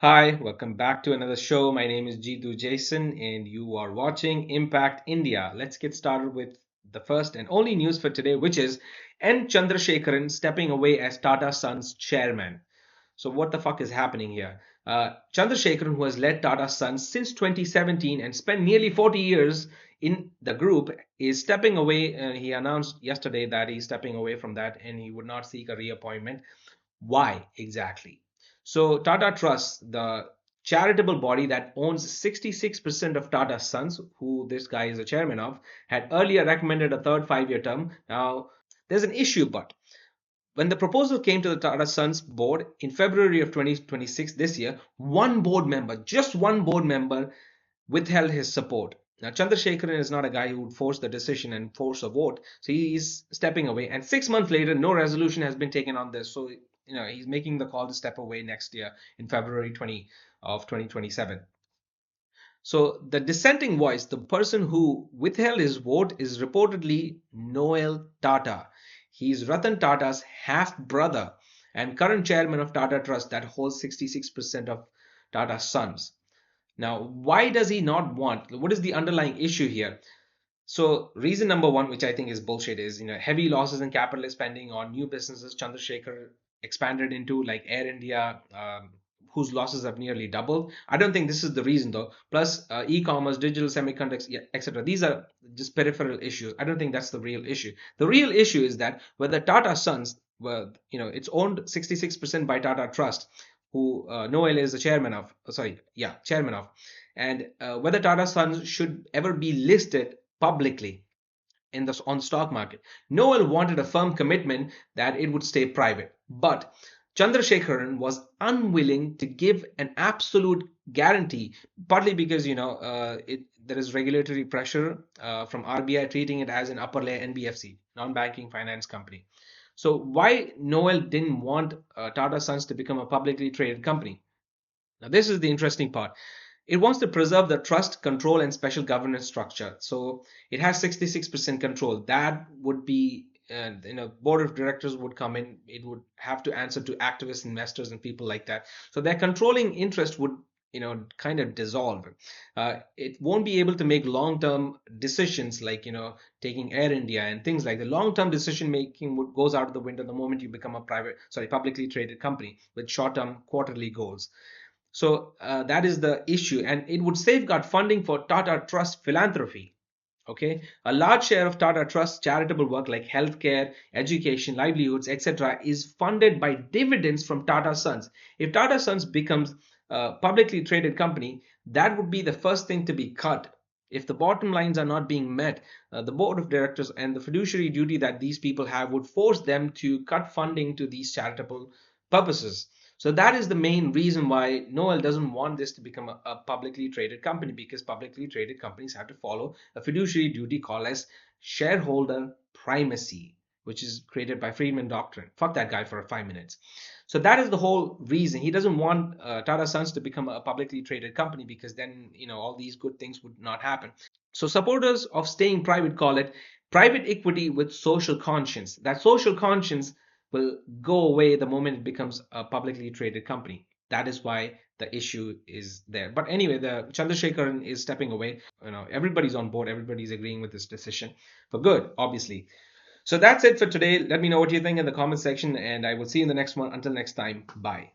Hi, welcome back to another show. My name is Jeetu Jason, and you are watching Impact India. Let's get started with the first and only news for today, which is N. Chandrasekaran stepping away as Tata Sons Chairman. So, what the fuck is happening here? Chandrasekaran, who has led Tata Sons since 2017 and spent nearly 40 years in the group, is stepping away. He announced yesterday that he's stepping away from that and he would not seek a reappointment. Why exactly? So, Tata Trusts, the charitable body that owns 66% of Tata Sons, who this guy is the chairman of, had earlier recommended a third 5 year term. Now, there's an issue, but when the proposal came to the Tata Sons board in February of 2026 this year, one board member, just one board member, withheld his support. Now, Chandrasekaran is not a guy who would force the decision and force a vote, so he is stepping away. And 6 months later, no resolution has been taken on this. So, he's making the call to step away next year in February 2027. So, the dissenting voice, the person who withheld his vote, is reportedly Noel Tata. He's Ratan Tata's half brother and current chairman of Tata Trust that holds 66% of Tata Sons. Now, why does he not want? What is the underlying issue here? So, reason number one, which I think is bullshit, is heavy losses in capital spending on new businesses. Chandrasekhar expanded into like Air India, whose losses have nearly doubled. I don't think this is the reason though. Plus, e-commerce, digital semiconductors, yeah, etc. These are just peripheral issues. I don't think that's the real issue. The real issue is that whether Tata Sons, well, it's owned 66% by Tata Trust, who Noel is the chairman of. Chairman of, and whether Tata Sons should ever be listed publicly on the stock market. Noel wanted a firm commitment that it would stay private, but Chandrasekaran was unwilling to give an absolute guarantee, partly because there is regulatory pressure from RBI treating it as an upper layer NBFC, non-banking finance company. So why Noel didn't want Tata Sons to become a publicly traded company? Now this is the interesting part. It wants to preserve the trust, control, and special governance structure. So it has 66% control. That would be, board of directors would come in. It would have to answer to activist investors and people like that. So their controlling interest would, kind of dissolve. It won't be able to make long-term decisions like, taking Air India and things like the long-term decision making would goes out of the window the moment you become a publicly traded company with short-term quarterly goals. So that is the issue, and it would safeguard funding for Tata Trust philanthropy. Okay, a large share of Tata Trust charitable work like healthcare, education, livelihoods, etc., is funded by dividends from Tata Sons. If Tata Sons becomes a publicly traded company, that would be the first thing to be cut. If the bottom lines are not being met, the board of directors and the fiduciary duty that these people have would force them to cut funding to these charitable purposes. So that is the main reason why Noel doesn't want this to become a publicly traded company, because publicly traded companies have to follow a fiduciary duty called as shareholder primacy, which is created by Friedman Doctrine. Fuck that guy for 5 minutes. So that is the whole reason. He doesn't want Tata Sons to become a publicly traded company, because then all these good things would not happen. So supporters of staying private call it private equity with social conscience. That social conscience will go away the moment it becomes a publicly traded company. That is why the issue is there. But anyway, the Chandrasekaran is stepping away. Everybody's on board. Everybody's agreeing with this decision for good, obviously. So that's it for today. Let me know what you think in the comment section, and I will see you in the next one. Until next time, bye.